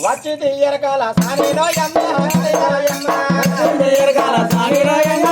వచ్చి తీయరకాల సానిలో యమ్మ తీయరకాల సానిలో యమ్మ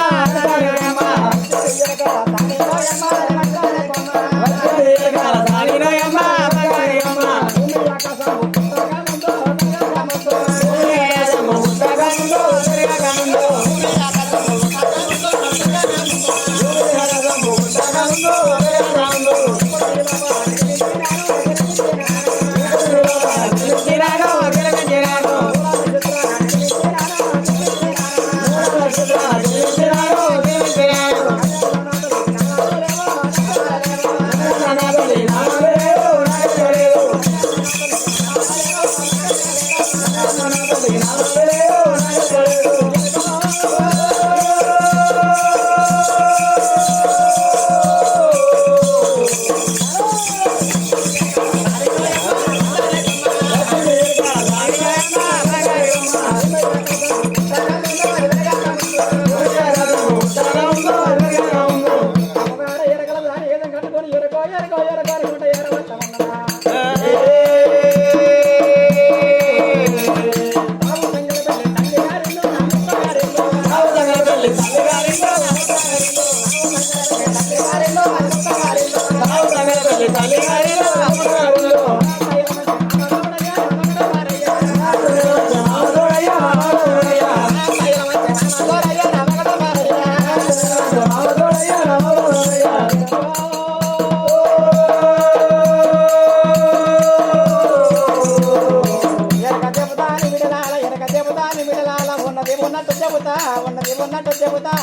ఉన్నట్టు చెబుతా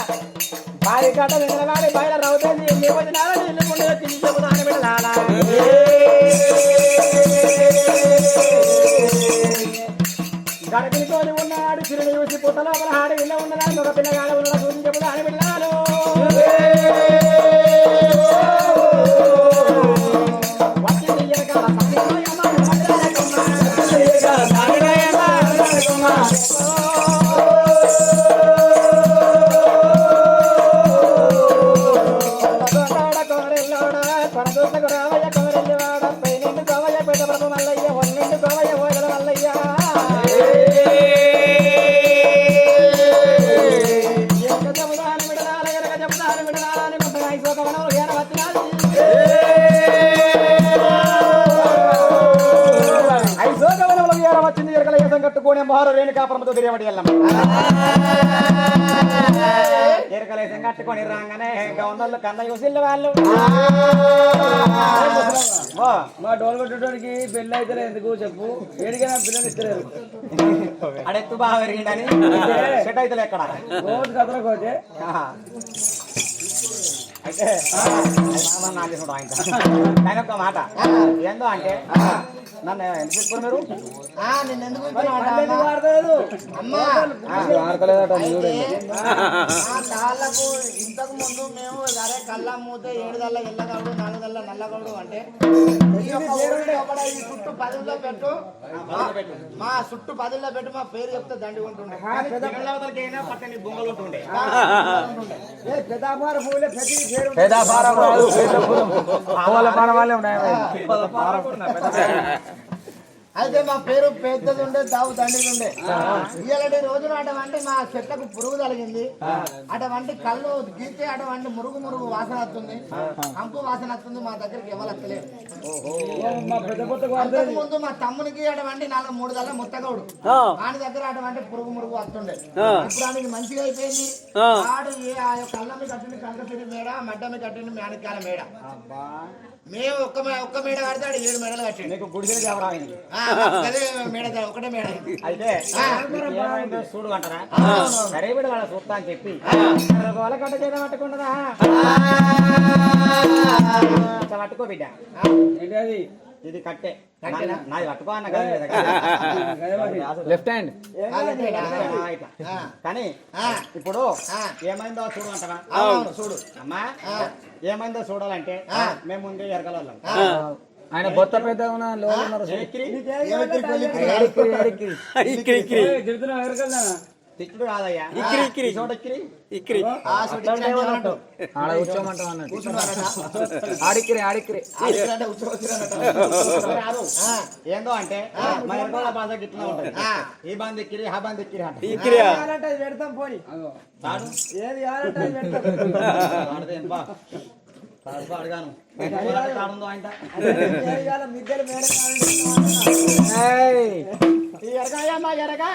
బావి కట్ట నిలబడి బయట రౌతుంది ఇల్లు వచ్చినారా ఇల్లు ముందు వచ్చి చెబుతాను బిడ్డలాలా గడిపితోని ఉన్నాడు చిరుని చూసి పుట్ట లోపల ఆడి ఇల్లు ఉన్నదా ఒక పిల్లగాడు ఉన్న చూసి చెబుతాను బిడ్డలాలు కట్టుకొని మహారు రేణుకాపురంతో తిరిగబడి వెళ్ళాం ఎరకలేసం కట్టుకొని రాగానే గవర్నర్లు కన్న యూసిల్ వాళ్ళు మా డోల్ కొట్టడానికి పెళ్ళి అయితే ఎందుకు చెప్పు ఏడికైనా పిల్లలు ఇస్తలేరు అడెత్తు బాగా పెరిగిందని సెట్ అయితే ఎక్కడ రోజు కదలకోతే అయితే ఆయన ఒక మాట ఏందో అంటే నన్ను ఎందుకు చెప్పుకున్నారు నిన్ను ఎందుకు కాళ్ళకు ఇంతకు ముందు మేము అరే కళ్ళ మూత 7 దల్ల ఎల్లగౌడు 4 దల్ల నల్లగౌడు అంటే చుట్టూ 10లో పెట్టు మా చుట్టూ 10లో పెట్టు మా పేరు చెప్తే దండి ఉంటుండే పట్టని బొమ్మలు ఉంటుండే అయితే మా పేరు పెద్దది ఉండే దావు దండిది ఉండే ఇలాంటి రోజున అటువంటి మా చెట్లకు పురుగు తగిలింది అటువంటి కళ్ళు గీతే అటువంటి మురుగు మురుగు వాసన వస్తుంది కంపు వాసన వస్తుంది మా దగ్గరికి ఎవరు వస్తలేదు ముందు మా తమ్మునికి అటువంటి 3 దళ్ళ ముత్తగౌడు వాని దగ్గర అటువంటి పురుగు మురుగు వస్తుండే ఇప్పుడు ఆయనకి మంచిగా అయిపోయింది ఆడు కళ్ళమి కట్టింది కంకపిరి మేడ మడ్డమి కట్టింది మేనకాల మేడ మేము ఒక్క మేడ కడతాడు 7 మేడలు కట్టాడు నీకు గుడిసెలు చెప్పరాయింది మేడ ఒకటే మేడ అయితే చూడు అంటారా సరే బిడ్డ వాళ్ళ చూస్తా అని చెప్పి గోల కట్ట చేద్దాం పట్టుకుంటుందా పట్టుకో బిడ్డ ఇది కట్టే నాది పట్టుకో అన్న లెఫ్ట్ హ్యాండ్ కానీ ఇప్పుడు ఏమైందో చూడు అంటారా చూడు అమ్మా ఏమైందో చూడాలంటే మేము ముందే ఎరగలం ఆయన బొత్త పెద్ద తిట్టుడు కాదయ్యా ఇక్కిరి, ఇక్కిరి. ఈ చోట ఇక్కిరి. ఇక్కిరి ఆ సుడి అన్నట్టు ఆడ కూర్చోమంటావు అన్నట్టు కూర్చున్నారట ఆడిక్కిరి ఆడిక్కిరి ఆడికిరంటే ఉచ్చోచ్చిరన్నట కాదు ఏందో అంటే మన ఎరుకోళ్ళ భాష గిట్లా ఉంటది ఈ బంద్ ఎక్కిరి ఆ బంద్ ఎక్కిరి అంట ఇక్కిరియా అది పెడతాం పోయి తాడు ఏది కావాలంటే అది పెడతాం ఆడదే ఏం బా తాడు అడగాను తాడుందో ఆయన మిద్దెలు మేడ ఈ ఎరగాయమ్మ ఎరగా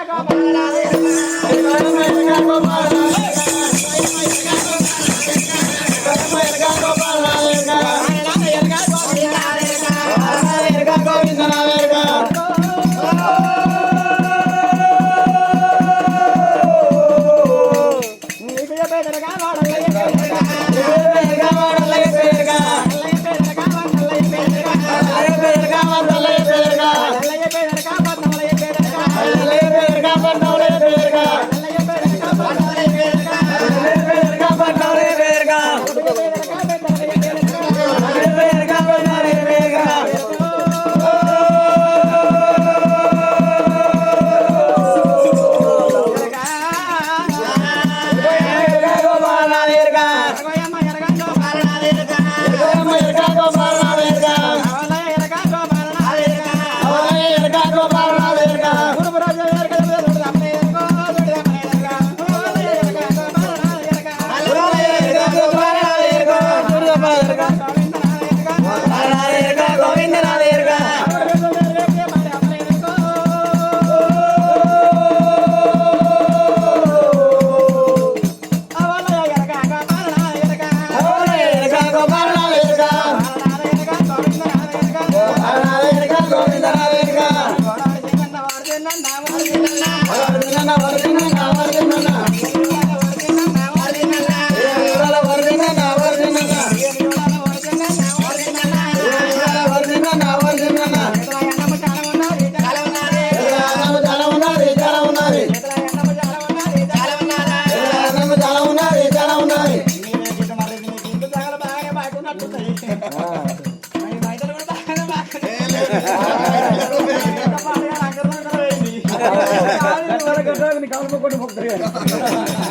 కాలుపోకుండా మొక్కుతారు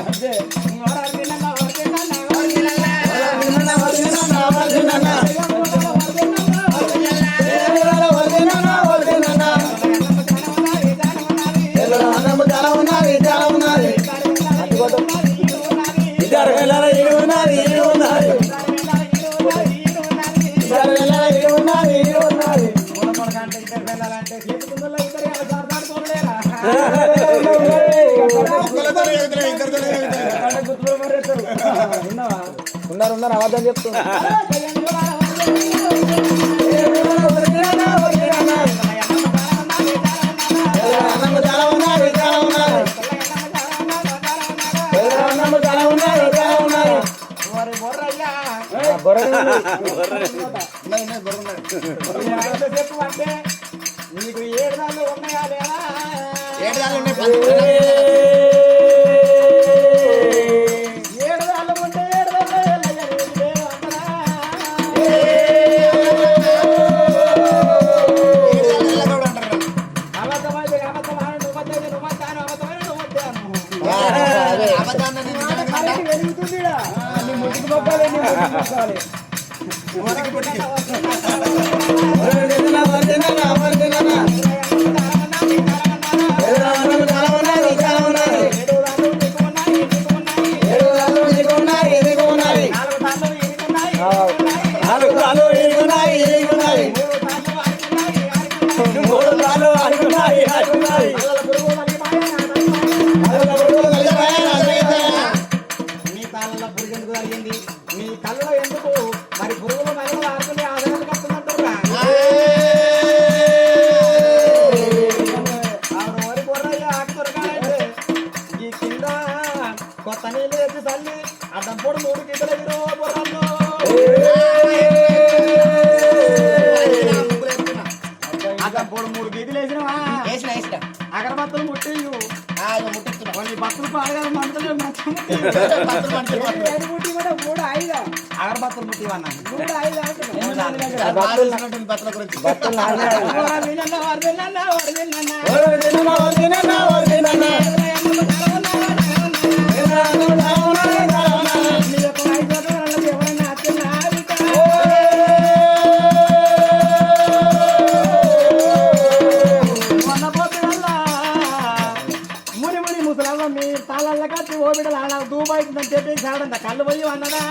అంతే ఉన్నారు ఉన్నారు అబద్ధం చెప్తున్నారు అంటే నీకు 7 దాళ్ళు ఉన్నాయా లేదా 7 దాళ్ళు ఉన్నాయి 7 దాళ్ళు ఉంటే 7 అబద్ధమైతే అబద్ధమైన నువ్వు నువ్వు అబద్ధమైన నువ్వు వెలుగుతుంది నీ ముట్టుకు మొక్కాలి నీ ముట్టుకు మొక్కాలి నీ తాళ్ళ పురుగెందుకు జరిగింది నీ కళ్ళలో ఎందుకు మరి పురుగులు మగలు ఆడుకుని ఆదరణ కప్పుకుంటున్నా ఆవిడ వరి బొర్రయ్య ఆకుతొరకాలంటే ఈ కింద కొత్త నీళ్ళు తెచ్చి తల్లి అడ్డం పొడి 3 గీతలు ఎగిరో బొర్రల్లో అడ్డం పొడి 3 గీతలు వేసినవా అగరబత్తులు ముట్టేయు కొన్ని బత్తులు పాడగా మంటలు ముట్టి కూడా 3 5 అగరబత్తులు ముట్టివన్నా 3 5 బట్టల గురించి బత్తులు తాళాలలో మీ తాళాల కట్టి ఓ బిడ్డలు ఆడ దూబైతుందని చెప్పి సాడంత కళ్ళు పోయి అన్నదా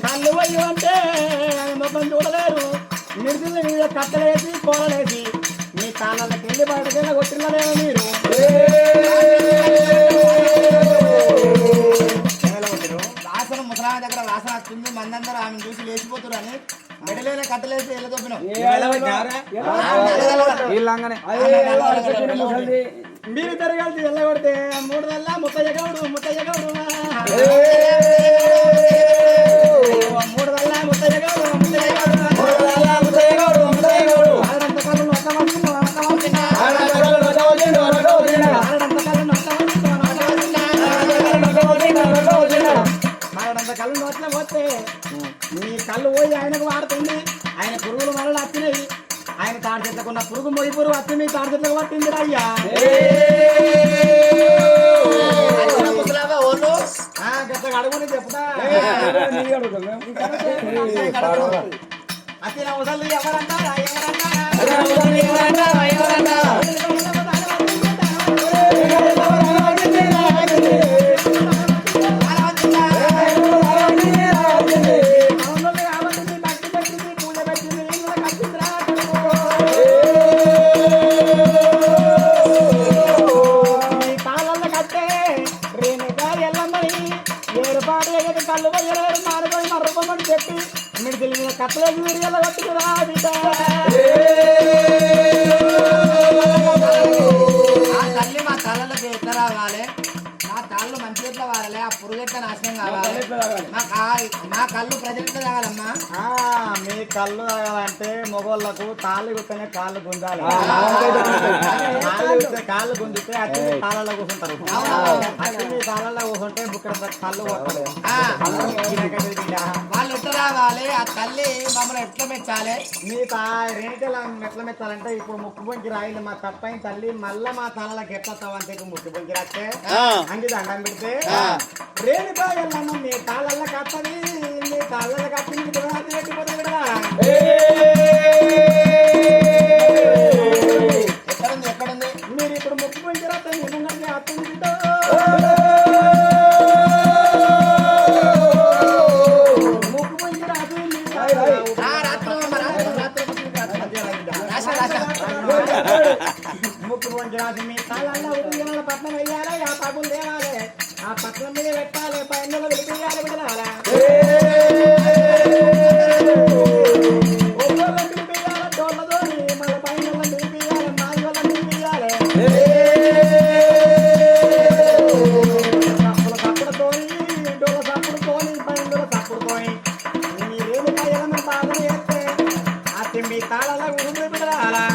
కళ్ళు పోయి అంటే మొత్తం చూడలేరు మిడిదిల్ల మీద కట్టలేసి కోరలేసి మీ తాళాలకు వెళ్ళి బయటకెళ్ళి కొట్టినలేమో మీరు వాసన ముసలామె దగ్గర వాసన వస్తుంది మందందరూ ఆమె చూసి లేచిపోతున్నారు అని మెడలేనే కట్టలేసి వెళ్ళదొప్పినాం మీరు తిరగాల్సి వెళ్ళగొడితే 3 నెలల ముత్తయ్య గౌడు 3 నెలల ముత్తయ్య గౌడు ఆడంత కళ్ళు మారంత కళ్ళు నోట్ల పోతే మీ కళ్ళు పోయి ఆయనకు వాడుతుంది ఆయన పురుగులు మరలు వచ్చినాయి ఆయన తాడి చెట్లకున్న పురుగు మొగి పురుగు వచ్చి మీ తాడి చెట్లకు పట్టింది అయ్యా గట్ల అడుగుని చెప్తా అతి అవసరం ఎవరంటారా కళ్ళు పోయలేరు మారిపోయి మర్రపమ్మని చెప్పి మిడిసిల్ మీద కట్టలేసి విరిగల కట్టుకురా బిడ్డ ఆ తల్లి మా తలలకు ఎట్లా రావాలి మా కాళ్ళు మంచి ఎట్లా వాడాలి ఆ పురుగెట్ల నాశనం కావాలి మా కళ్ళు ప్రజలెట్లా తాగాలమ్మా మీ కళ్ళు తాగాలంటే మొగోళ్ళకు తాళ్ళు గుట్టనే కాళ్ళు గుంజాలి కాళ్ళు గుంజితే అచ్చి తాళల్లో కూర్చుంటారు అచ్చి మీ తాళల్లో కూర్చుంటే బుక్కడ కళ్ళు కొట్టదు వాళ్ళు ఎట్లా రావాలి ఆ తల్లి మమ్మల్ని ఎట్లా మెచ్చాలి మీ రేణికల ఎట్లా మెచ్చాలంటే ఇప్పుడు ముక్కు పొంకి రాయింది మా తప్పైన తల్లి మళ్ళా మా తాళలకు ఎట్లా తావంటే ముక్కు పొంకి రాస్తే అంగి దండం పెడితే రేణుకా ఎల్లమ్మ మీ తాళ్ళల్లో కట్టది మీ తాళ్ళల్లో కట్టి మీకు పెట్టిపోతుంది కదా ఎక్కడుంది మీరు ఇప్పుడు ముక్కు పొంకి రాస్తే మీ ముంగడికి అత్తుంది ముక్కు పొంకి రాసి ముక్కు పొంకి రాసి మీ తాళ్ళల్లో ఉద్యోగాల పట్నం వెయ్యాలి ఆ పగులు తేవాలి ఆ పట్నం మీద పెట్టాలి పైన వెలిపియాలి బిడ్డలారా ఒక్కళ్ళని నిలిపియాలి డోళ్ళతోని మళ్ళీ పైన నిలిపియాలి మాది వల్ల నిలిపియాలి సప్పుడుతోని డోళ్ళ సప్పుడుతోని పైన సప్పుడుతోని మీరేమి కాయాలని బాధలు చేస్తే అతి మీ తాళలా ఉరుము బిడ్డలారా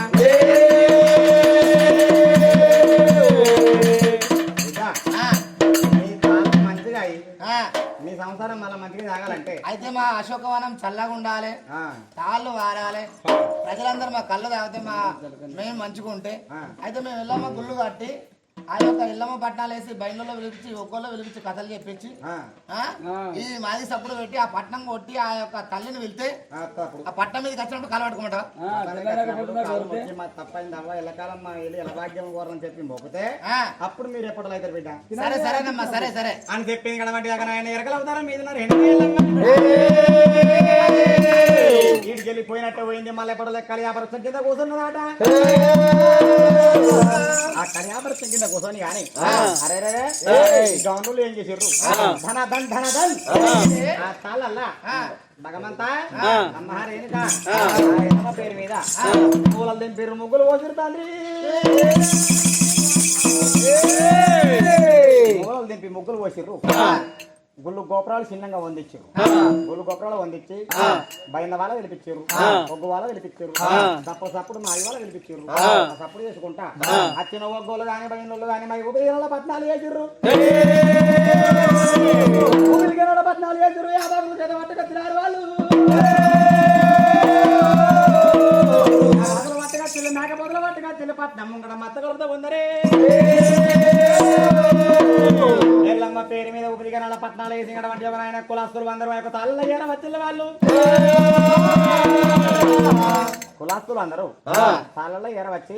మీ సంసారం మళ్ళీ మంచిగా తాగాలంటే అయితే మా అశోకవనం చల్లగా ఉండాలి తాళ్ళు వారాలి ప్రజలందరూ మా కళ్ళు తాగితే మేము మంచిగా ఉంటే అయితే మేము ఎల్లమ్మ గుళ్ళు కట్టి ఆ యొక్క ఎల్లమ్మ పట్నాలు వేసి బయలులో పిలిపించి ఒక్కళ్ళు పిలిపించి కథలు చెప్పించి ఈ మాది సప్పుడు పెట్టి ఆ పట్నం కొట్టి ఆ యొక్క తల్లిని వెళ్తే ఆ పట్నం మీద వచ్చినప్పుడు కళ్ళు పట్టుకుంటా తప్పైంది అవ్వ ఎల్లకాలం మా వెళ్ళి ఎలా భాగ్యం కోరని చెప్పి మొక్కితే అప్పుడు మీరు ఎప్పటిలో అయితే బిడ్డ సరే సరేనమ్మా సరే సరే అని చెప్పింది కదమంటే ఆయన ఎరకలు అవుతారా మీద వీడికి వెళ్ళిపోయినట్టే పోయింది మళ్ళీ ఎప్పటిలో కలియాపరచం కింద కూర్చున్నదాట ఆ కలియాపరచం కింద కూర్చొని కానీ అరే గౌన్లు ఏం చేసారు ధనధన్ ధనధన్ ఆ తాళ్ళల్లా భగవంతా అమ్మహారేనిక పేరు మీద పూలలు దింపారు ముగ్గులు పోసిరుతాంది ముగ్గులు దింపి ముగ్గులు పోసిర్రు గుళ్ళు గోపురాలు చిన్నగా వందించారు గుళ్ళు గోపురాలు వందించి బయట వాళ్ళ పిలిపించారు ఒగ్గు వాళ్ళ పిలిపించారు సప్పుడు మా వాళ్ళ పిలిపించారు సప్పుడు చేసుకుంటా వచ్చిన ఒగ్గోళ్ళు కానీ బయలు కానీ మా ఉపయోగంలో 14 వేసిర్రు 14 వేసిర్రు 50 చేత పట్టుకొచ్చినారు వాళ్ళు పట్టుకొచ్చి మేకపోతలు పట్టుకొచ్చి పట్నం ముంగడ మత్తగొడతా ఉందరే ఎల్లమ్మ పేరు మీద ఉపరిగణాల 14 వేసి వంటి ఒక ఆయన కులాస్తులు అందరూ యొక్క తల్ల వచ్చిన వాళ్ళు కులాస్తులు అందరూ సాలలో ఎరవచ్చి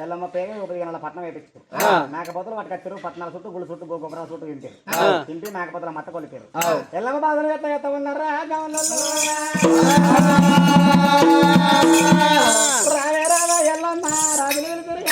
ఎల్లమ్మ పేగ ఉపయోగ పట్నం వేపించారు మేకపోతలు పట్టుకొచ్చారు పట్నాల చుట్టూ గుళ్ళు చుట్టూ గోపురాల చుట్టూ తింటారు తింపి మేకపోతల మట్ట కొలిపారు ఎల్లమ్మ బాధలు ఎత్త ఉన్నారా రావే రావే ఎల్లమ్మ రాజులు వెళ్తారు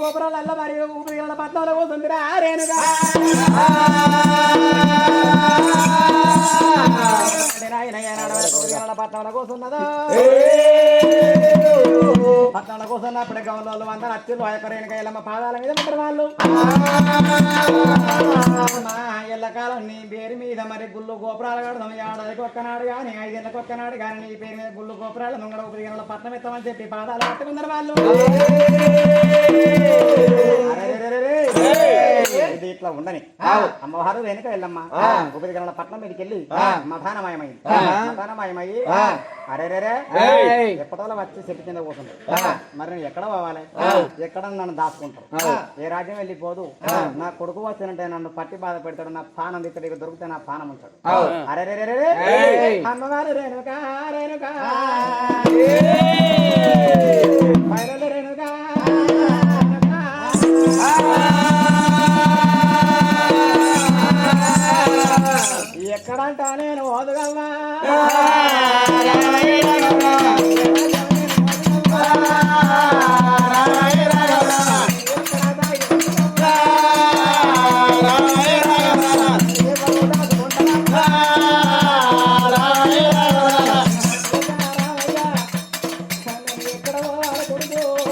గోపురాలు అల్ల మరి ఉపయోగ పట్నాల కోసం రేణుగా పట్నాల కోసం పట్నాల కోసం అప్పుడే గౌన్లో అందరూ అచ్చులు రేణుగా ఎల్లమ్మ పాదాల మీద ఉంటారు వాళ్ళు ఎల్లకాలం నీ పేరు మీద మరి గుళ్ళు గోపురాలు కడదాం ఏడాదికి ఒక్కనాడు కానీ 5 ఏళ్ళకి ఒక్కనాడు కానీ నీ పేరు మీద గుళ్ళు గోపురాలు ముంగడ ఉపయోగ పట్నం ఎత్తామని చెప్పి పాదాలు పట్టుకున్నారు వాళ్ళు ఇది ఇట్లా ఉండని అమ్మవారు వెనుక వెళ్ళమ్మా ఉపరిగల పట్నం మీదకి వెళ్ళి మఠానమయమయ్యి అరేరే ఎప్పటిలో వచ్చి చెట్టు కింద కూర్చుంది మరి నేను ఎక్కడ పోవాలి ఎక్కడ నన్ను దాచుకుంటారు ఏ రాజ్యం వెళ్ళిపోదు నా కొడుకు వచ్చినంటే నన్ను పట్టి బాధ పెడతాడు నా పానం ఇక్కడ దొరికితే నా పానం ఉంటాడు అరేరే అమ్మవారు రేణుకా రేణుకా రేణుకా ఎక్కడంటా నేను ఓదగలనా ఎక్కడ కొడుకు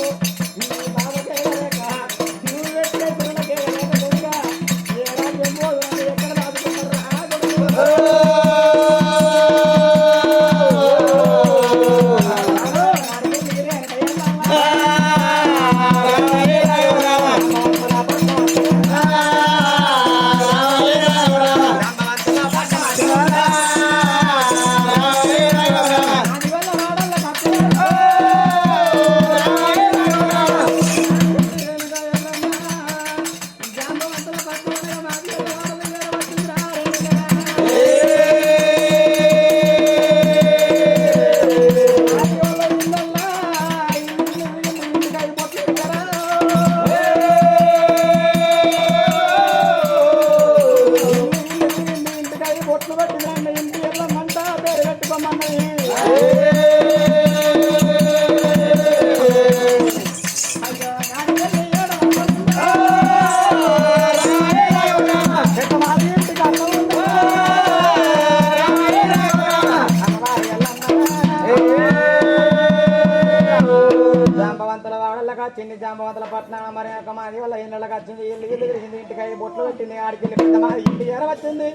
వచ్చింది జాంబవంతుల పట్నం మరి ఒక మాది వల్ల ఇళ్ళకి వచ్చింది ఇల్లు తిరిగింది ఇంటికి 5 బొట్లు పెట్టింది ఆడికి వెళ్ళి పెద్ద మాది ఇంటి ఎర వచ్చింది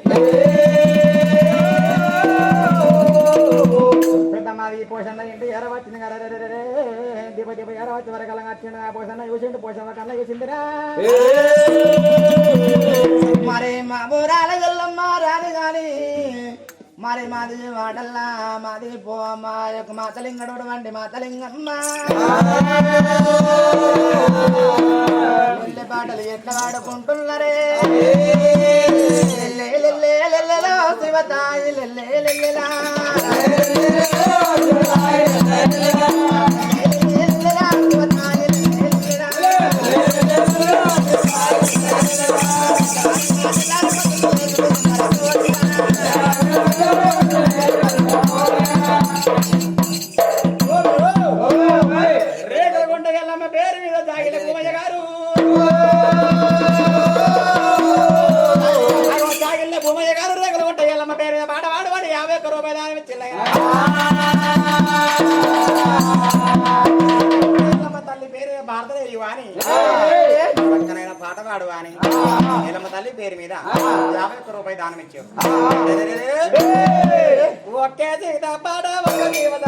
పెద్ద మాది పోషణ ఇంటి ఎర వచ్చింది దీప దీప ఎర వచ్చి వరకలం వచ్చింది ఆ పోషణ చూసిండు పోషణ కన్నా చూసిందిరా మరి మా ఊరాల గల్లమ్మ రాని గాని మరి మాది వాడల్లా మాది పో మా యొక్క మాతలింగడు వంటి మాతలింగమ్మ ఎల్లె పాటలు ఎట్లా వాడుకుంటున్నారే శివతాయి లెల్లెలా పేరు మీద జాగిల భూమయ్య గారు జాగిల్ల భూమయ్య గారు రేగుల గుంట ఎల్లమ్మ పేరు మీద పాట పాడవాడు 51 రూపాయలు దాని చిల్లయ్య తల్లి పేరు భారతదేవి వాణి చక్కనైన పాట పాడు వాణి ఎల్లమ్మ తల్లి పేరు మీద 51 రూపాయలు దానం ఇచ్చావు ఒకే సీత పాట ఒక జీవత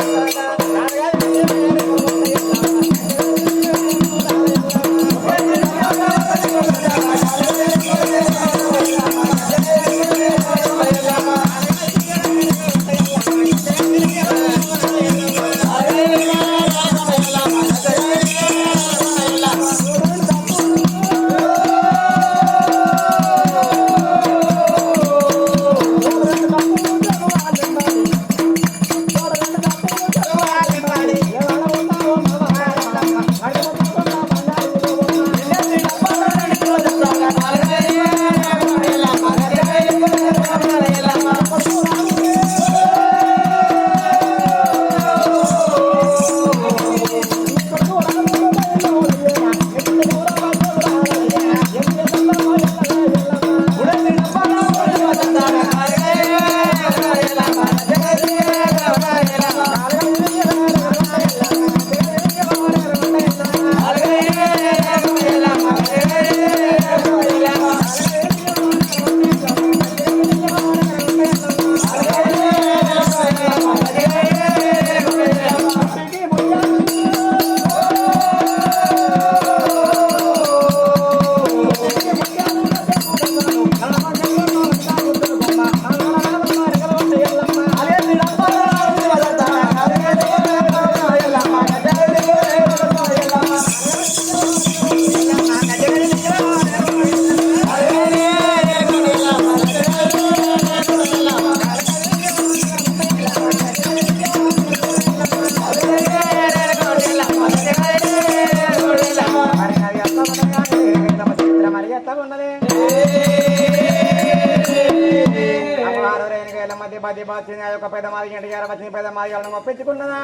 పెద్ద మాది ఇంటి వచ్చిన పెద్ద మాదిలను ఒప్పించుకున్నదా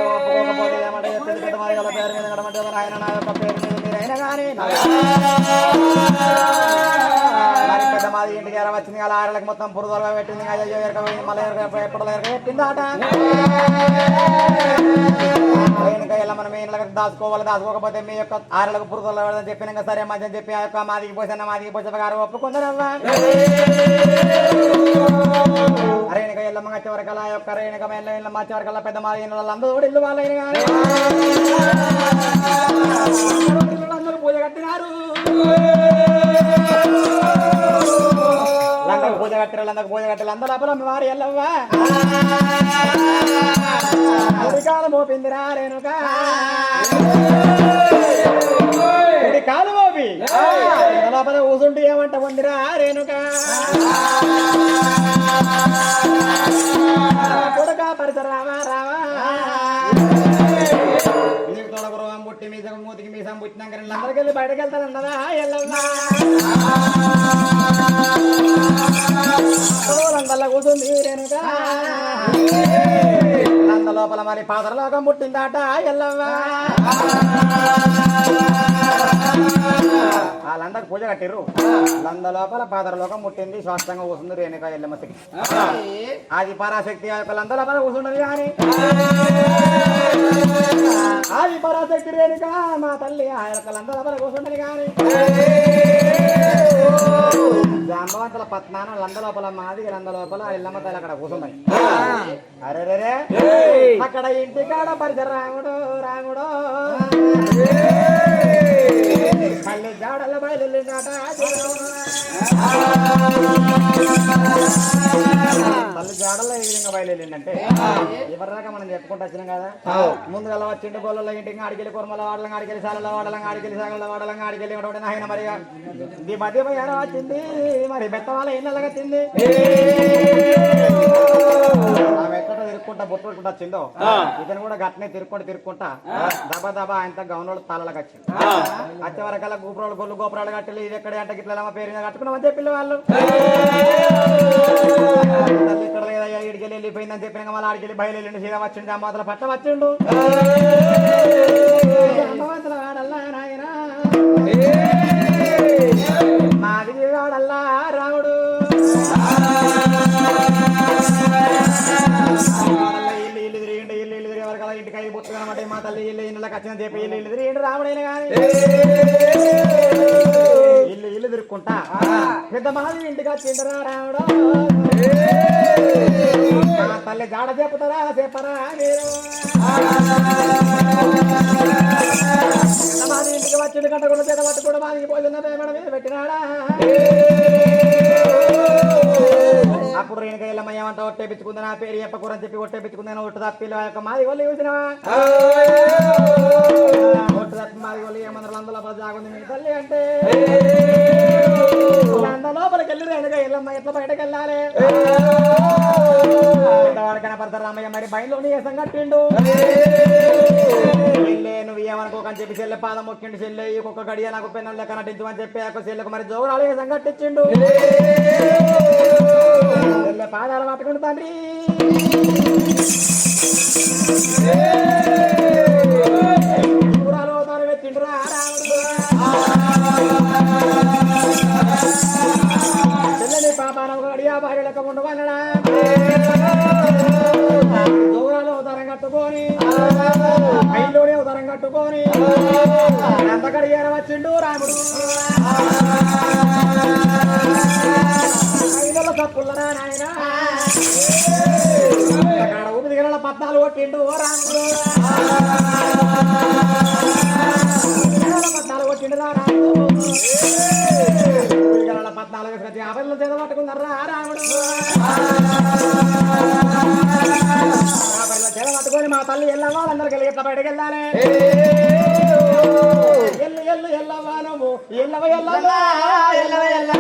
ఒప్పుకోకపోతే ఏమంటే పెద్ద మాదిగల పేరు మీద కడమంటే ఆయన నా యొక్క పేరు మీద మీరైనా కానీ మరి పెద్ద మాది ఇంటికి వచ్చింది అలా ఆరలకు మొత్తం పురుదలుగా పెట్టింది అయ్యో ఎరకపోయింది మళ్ళీ ఎప్పుడు పెట్టిందాట ఇలా మనం ఇంట్లోకి దాచుకోవాలి దాచుకోకపోతే మీ యొక్క ఆరలకు పురుదలు చెప్పినాక సరే మధ్య చెప్పి ఆ యొక్క మాదికి పోసిన మాదికి పోసిన గారు ఒప్పుకుందరవ్వా అరేణిక ఎల్లమ్మ చివరికల యొక్క రేణిక ఎల్లమ్మ చివరికల్లా పెద్ద మాది అందరూ కూడా ఇల్లు వాళ్ళైన అందరూ పూజ కట్టినారు లందరికి పూజ కట్టారు అందరికి పూజ కట్టారు అందరూ అప్పుడు మీ వారు ఎల్లవ్వా కాలు మోపిందిరా రేణుక కాలు మోపి లోపల ఊసుంటూ ఏమంట ఉందిరా రేణుక కొడుక పరిసర రామా రామా నీకు తొడగురం పుట్టి మీసం మూతికి మీసం పుట్టినాక అందరికి వెళ్ళి బయటకు వెళ్తానన్నదా ఎల్లవ్వా కూర్చుంది రేణుక లంద లోపల మరి పాదరలోకం పుట్టిందాట ఎల్లవ్వ ఆ లందకు పూజ కట్టిర్రు లంద లోపల పాదరలోకం పుట్టింది స్వాస్థంగా కూర్చుంది రేణుక ఎల్లమ్మకి ఆది పరాశక్తి ఆ యొక్క లంద లోపల కూర్చుండదు కానీ ఆది పరాశక్తి రేణుక మా తల్లి ఆ యొక్క లంద లోపల కూర్చుండదు కానీ జాంబవంతుల పద్మాన లంద లోపల మాది లంద లోపల ఎల్లమ్మ తల్లి అక్కడ కూర్చున్నాయి అరే అక్కడ ఇంటికాడ పరిచయ రాముడు రాముడు తల్లి జాడల బయలుదేరినాట తల్లి జాడల్లో ఏ విధంగా బయలుదేరిందంటే ఎవరిదాకా మనం చెప్పుకుంటూ వచ్చినాం కదా ముందుగా వచ్చిండు గోళ్ళ ఇంటికి ఆడికెళ్ళి కుర్మల వాడలం ఆడికెళ్ళి సాలలో వాడలం ఆడికెళ్ళి సాగల వాడలం ఆడికెళ్ళి నాయన మరిగా ఇది మధ్య వచ్చింది మరి బెత్త వాళ్ళ ఇళ్ళగా తింది ఆమె ఎక్కడ తిరుక్కుంటా బొట్టు పెట్టుకుంటా వచ్చిందో ఇతను కూడా గట్నే తిరుక్కుంటా దబా దబా ఆయన గౌన్లో తాళలకు వచ్చింది వచ్చే వరకల్లా గోపురాలు గొల్లు గోపురాలు కట్టలు ఇది ఎక్కడ అంటే ఇట్లా పేరు కట్టుకున్నామని చెప్పి వాళ్ళు తల్లి ఇక్కడ లేదా ఇడికెళ్ళి వెళ్ళిపోయిందని చెప్పినాక మళ్ళీ ఆడికెళ్ళి బయలుదేరి సీదా వచ్చిండు అమ్మాతల పట్ల వచ్చిండు అమ్మవంతుల వాడల్లా నాయన మాది వాడల్లా రాముడు ఇల్లు తిరిగిండు ఇల్లు తిరిగే వరకు అలా ఇంటికి అయి బొత్తుగా మా తల్లి ఇల్లు ఇళ్ళకి వచ్చిన చెప్పి ఇల్లు తిరిగిండు రాముడైన కానీ ఇల్లు తిరుక్కుంటా పెద్ద మాది ఇంటికి వచ్చిండరా రాముడు మా తల్లి జాడ చెప్పుతారా చెప్పరా మీరు మాది ఇంటికి వచ్చిండు కట్టకుండా చేత పట్టుకుండా మాది పోతున్న పేమడ మీద పెట్టినాడా అప్పుడు రేణుక ఎల్లమ్మ ఏమంటా ఒట్టేపించుకుంది నా పేరు చెప్పకూరని చెప్పి ఒట్టేపించుకుంది ఒట్టు తప్పిల్లు ఆ యొక్క మాది వాళ్ళు చూసినావా ఒట్టు తప్పి మాది వాళ్ళు ఏమన్నారు అందులో జాగుంది మీ తల్లి అంటే అంత లోపలికి వెళ్ళి రేణుక ఎల్లమ్మ ఎట్లా బయటకు వెళ్ళాలి వాడు కనపడతారు రామయ్య మరి బయలుని ఏసం కట్టిండు చెల్లె నువ్వు ఏమనుకోకని చెప్పి చెల్లె పాదం మొక్కిండు చెల్లె ఒక్కొక్క గడియ నాకు పెన్నులు లెక్క నటించమని చెప్పి ఆ చెల్లెకు మరి జోరాలు ఏసం కట్టించిండు చెల్లె పాదాలు పట్టుకుంటు తండ్రి దూరాలు తాను పెట్టిండు రా రాముడు చెల్లెని పాపాన గడియా భార్య లెక్క ఉండు వల్లడా దూరాలు అవతారం కట్టుకొని ఐలోనే అవతారం కట్టుకొని ఎంత గడియార వచ్చిండు రాముడు ఐదుల తప్పులరా నాయన అక్కడ ఊపిరి గల 14 కొట్టిండు రాముడు 14 కొట్టిండు రా రాముడు 14 ప్రతి 50 చేత పట్టుకున్నారా రాముడు పట్టుకొని మా తల్లి ఎల్లవ్వ అందరికి వెళ్ళి ఎట్లా బయటకు వెళ్ళాలి ఎల్లు ఎల్లవ్వ నువ్వు ఎల్లవ ఎల్లవ్వ ఎల్లవ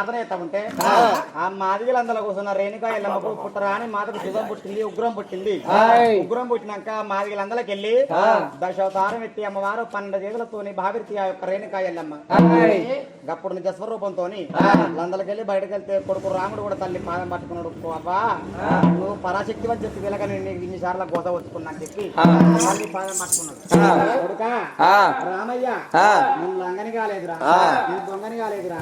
ప్రార్థన చేస్తా ఉంటే ఆ మాదిగలందరూ కూర్చున్న రేణుకా ఎల్లమ్మకు పుట్టరాని మాతకు శివం పుట్టింది, ఉగ్రం పుట్టింది. ఉగ్రం పుట్టినాక మాదిగలందరికి వెళ్ళి దశావతారం ఎత్తి అమ్మవారు 12 చేతులతోని భావిర్తి ఆ యొక్క రేణుకా ఎల్లమ్మ గప్పుడు నిజ స్వరూపంతో లందరికి వెళ్ళి బయటకు వెళ్తే కొడుకు రాముడు కూడా తల్లి పాదం పట్టుకున్నాడు. అబ్బా నువ్వు పరాశక్తి అని చెప్పి వెళ్ళక నేను ఇన్నిసార్లు గోత వచ్చుకున్నా అని చెప్పి తల్లి పాదం పట్టుకున్నాడు. కొడుక రామయ్య నేను లంగని కాలేదురా, నేను దొంగని కాలేదురా,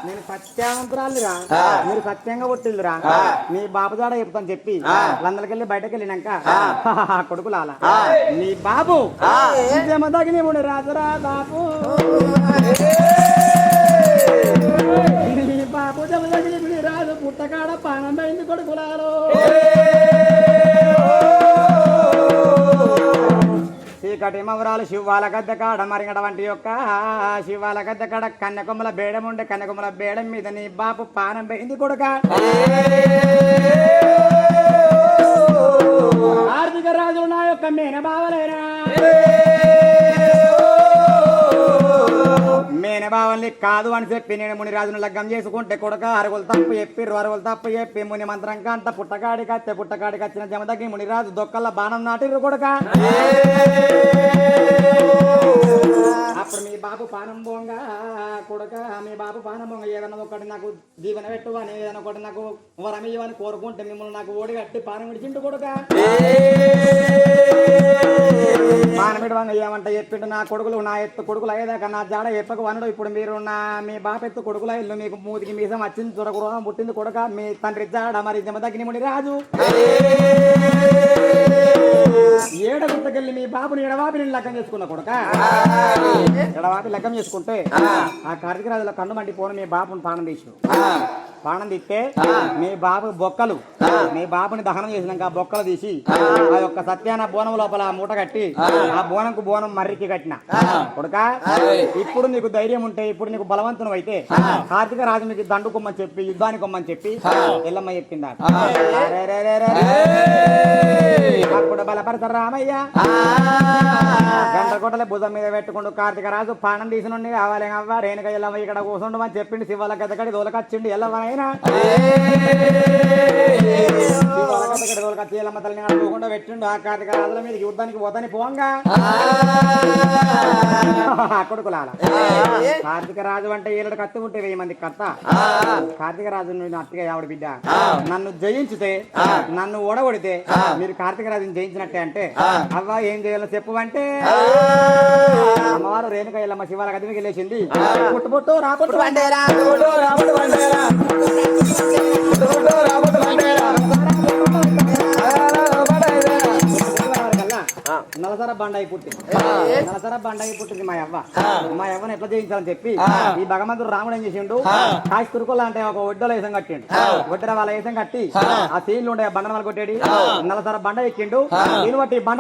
నేను సత్యవంతురాలిరా, మీరు సత్యంగా పుట్టిల్లురా, నీ బాబు జాడ చెప్తాను చెప్పి లందరికి వెళ్ళి బయటకు వెళ్ళినాక కొడుకు లాల నీ బాబు తగిన ముడి రాజురా బాబు, నీ బాబు తగిన ముడి రాజు పుట్టకాడ పానం పోయింది కొడుకులాలో. చీకటి మవరాలు శివాల గద్దె కాడ మరిగడ వంటి యొక్క శివాల గద్దె కాడ కన్యకొమ్మల బేడం ఉండే, కన్యకొమ్మల బేడం మీద నీ బాపు పానం పోయింది కొడుక. ఆర్థిక రాజులు నా యొక్క మేన బావలేనా, మేనబావల్ని కాదు అని చెప్పి నేను ముని రాజును లగ్గం చేసుకుంటే కొడుక అరుగులు తప్పు చెప్పిర్రు, అరుగులు తప్పు చెప్పి ముని మంత్రం కంట పుట్టకాడికి వస్తే పుట్టకాడికి వచ్చిన జమదగ్గి మునిరాజు దొక్కల బాణం నాటిర్రు కొడుక. అప్పుడు మీ బాబు పానం బొంగ కొడుక, మీ బాబు పానం బొంగ ఏదన్నా ఒకటి నాకు దీవెన పెట్టు అని ఏదైనా ఒకటి నాకు వరమియ్యమని కోరుకుంటే మిమ్మల్ని నాకు ఓడి కట్టి పానం విడిచిండు కొడుక. పానం విడవంగా ఏమంటే చెప్పిండు నా కొడుకులు నా ఎత్తు కొడుకులు అయ్యేదాకా నా జాడ ఎప్పకు వనడు. ఇప్పుడు మీరు మీ బాప ఎత్తు కొడుకుల ఇల్లు మీకు మూతికి మీసం వచ్చింది, చూడకూడదు పుట్టింది కొడుక. మీ తండ్రి జాడ మరి జమదగ్ని ముని రాజు ఏడగుట్టకెళ్ళి మీ బాబుని ఎడవాపి నేను లగ్గం చేసుకున్న కొడుక. ఎడవాపి లగ్గం చేసుకుంటే ఆ కార్తీక రాజుల కన్ను మండిపోను మీ బాబుని ప్రాణం తీసు. ప్రాణం తీస్తే మీ బాబు బొక్కలు, మీ బాబుని దహనం చేసినాక ఆ బొక్కలు తీసి ఆ యొక్క సత్యాన బోనం లోపల మూట కట్టి ఆ బోనంకు బోనం మర్రికి కట్టిన కొడుక. ఇప్పుడు నీకు ధైర్యం ఉంటే, ఇప్పుడు నీకు బలవంతును అయితే కార్తీక రాజు మీకు దండు కొమ్మని చెప్పి యుద్ధానికి కొమ్మని చెప్పి ఎల్లమ్మ చెప్పిందా. అప్పుడు బలపడతారు రామయ్య గంటకోటల భుజం మీద పెట్టుకుంటూ కార్తీక రాజు ప్రాణం తీసి నుండి కావాలి అవ్వ రేణుక ఎల్లమ్మ ఇక్కడ కూర్చుండు అని చెప్పిండు. శివాల గద్దకడి దోలకచ్చిండు ఎల్లమ్మనైనా శివాల గద్దకడి దోలకచ్చి ఎల్లమ్మ తల్లిని అడుగుకుండా పెట్టిండు. ఆ కార్తీక రాజుల మీద యుద్ధానికి పోతని పోంగా కొడుకులాల కార్తీక రాజు అంటే ఏడు కత్తి ఉంటే 1000 మంది కర్త. కార్తీక రాజు అట్టిగా ఆవిడ బిడ్డ నన్ను జయించితే, నన్ను ఓడగొడితే మీరు కార్తీక రాజుని జయించినట్టే అంటే అవ్వ ఏం చేయాలో చెప్పు అంటే అమ్మవారు రేణుక ఎల్లమ్మ శివాల గదికి వెళ్ళేసింది. పుట్టు పుట్టు రాపుట్టు వండేరా నలసర బండాయి పుట్టింది. నలసర బండాయి పుట్టింది మా అవ్వ. మా అవ్వని ఎట్లా చేయించాలని చెప్పి ఈ భగవంతుడు రాముడు ఏం చేసిండు, కాసి తురుకోలు అంటే ఒక ఒడ్డల వేసం కట్టిండు. ఒడ్డల వాళ్ళ వేసం కట్టి ఆ సీన్లు ఉండే బండ వాళ్ళు కొట్టేది నలసర బండ ఎక్కిండు. దీన్ని బట్టి బండ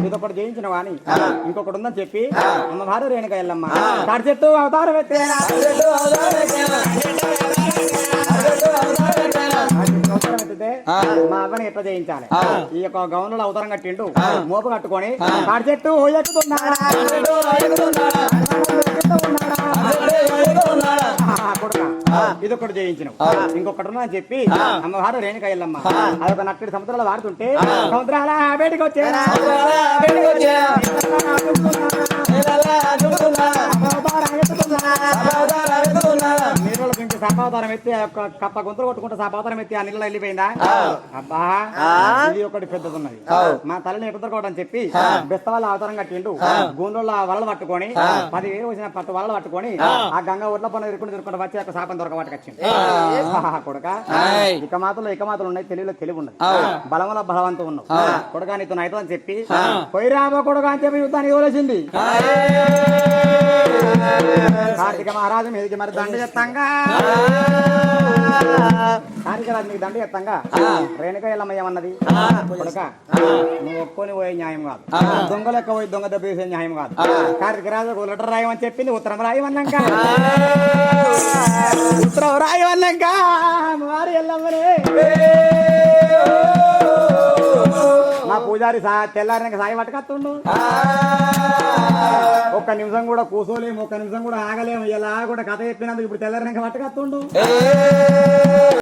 ఇదొకటి జయించిన వాణి ఇంకొకటి ఉందని చెప్పి అమ్మవారు రేణుక ఎల్లమ్మ తాడి చెట్టు అవతారం ఎత్తేనా ఎత్తితే మా అవ్వని ఎట్లా చేయించాలి. ఈ యొక్క గౌన్లో అవతారం కట్టిండు, మోపు కట్టుకొని తాడి చెట్టు ఎక్కుతున్నాడా ఇదొకటి చేయించిన. ఇంకొకటి ఉన్నా అని చెప్పి అమ్మవారు రేణుక ఎల్లమ్మ అదొక నక్కడి సముద్రాలు వాడుతుంటే సముద్రాల బయటకు వచ్చేనా నీళ్ళ నుంచి సపావతారం ఎత్తి ఆ యొక్క కప్ప గొంతులు కొట్టుకుంటే సపావతారం ఎత్తి ఆ నీళ్ళలో వెళ్ళిపోయిందా. అబ్బా ఇది ఒకటి పెద్దది ఉన్నది. మా తల్లిని ఎదుర్కోవడం చెప్పి బెస్తవాళ్ళ అవతారం కట్టిండు. గూండ్ల వలలు పట్టుకొని 10,000 వచ్చిన 10 వలలు పట్టుకొని ఆ గంగ ఒడ్ల పనులు తిరుక్కుంటూ వచ్చి ఒక శాపం దొరకబట్టుకొచ్చింది. కొడుక ఇక మాతలు ఉన్నాయి, తెలివిలో తెలివి ఉన్నది, బలంలో బలవంతం ఉన్నావు కొడుక. నీతో నైతో అని చెప్పి పోయిరాబో కొడుక అని చెప్పి యుద్ధానికి వదిలేసింది. కార్తీక మహారాజు మీదకి మరి దండ చెత్తంగా, కార్తీక రాజు మీకు దండ చెత్తంగా రేణుక ఎల్లమ్మ ఏమన్నది, కొడుక నువ్వు ఒప్పుకొని పోయే న్యాయం కాదు, దొంగ లెక్క పోయి దొంగ దెబ్బ వేసే న్యాయం కాదు. కార్తీక రాజు లెటర్ రాయమని చెప్పింది, ఉత్తరం రాయమన్నాక ఉత్తరం రాయమన్నాక వారి ఎల్లమ్మనే మా పూజారి తెల్లారినాక సాయి పట్టుకొస్తుండు ఒక్క నిమిషం కూడా కూసోలేము ఒక్క నిమిషం కూడా ఆగలేము ఇలా కూడా కథ చెప్పినందుకు ఇప్పుడు తెల్లారినాక పట్టుకొస్తుండు